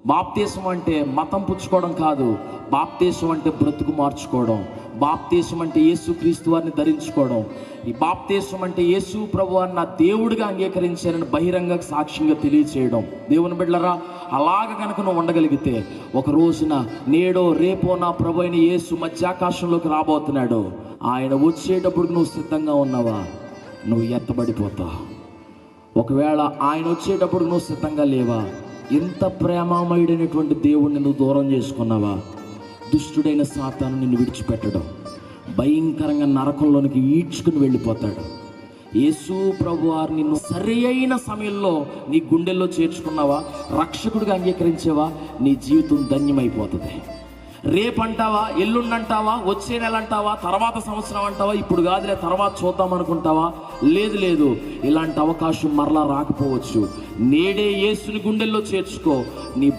Baptism అంటే మతం పుచ్చుకోవడం కాదు. బాప్తీసం అంటే బ్రతుకు మార్చుకోవడం. బాప్తీసం అంటే యేసుక్రీస్తు వారిని ధరించుకోవడం. ఈ బాప్తీసం అంటే యేసు ప్రభువారిని నా దేవుడిగా అంగీకరించానని బహిరంగ సాక్ష్యంగా తెలియచేయడం. దేవుని బిడ్డలారా, అలాగ కనుక నువ్వు ఉండగలిగితే ఒక రోజున నేడో రేపో నా ప్రభు అయిన యేసు మధ్యాకాశంలోకి రాబోతున్నాడు. ఆయన వచ్చేటప్పుడు నువ్వు సిద్ధంగా ఉన్నావా? నువ్వు ఎత్తబడిపోతావు. ఒకవేళ ఆయన వచ్చేటప్పుడు నువ్వు సిద్ధంగా లేవా? ఎంత ప్రేమమయుడైనటువంటి దేవుణ్ణి నువ్వు దూరం చేసుకున్నావా? దుష్టుడైన సాతాను నిన్ను విడిచిపెట్టడం, భయంకరంగా నరకంలోనికి ఈడ్చుకుని వెళ్ళిపోతాడు. యేసు ప్రభువారు నిన్ను సరి అయిన సమయంలో నీ గుండెల్లో చేర్చుకున్నావా? రక్షకుడిగా అంగీకరించేవా? నీ జీవితం ధన్యమైపోతుంది. రేపంటావా, ఎల్లుండంటావా, వచ్చే నెల అంటావా, తర్వాత సంవత్సరం అంటావా, ఇప్పుడు కాదులే తర్వాత చూద్దాం అనుకుంటావా? లేదు, ఇలాంటి అవకాశం మరలా రాకపోవచ్చు. నేడే యేసుని గుండెల్లో చేర్చుకో. నీ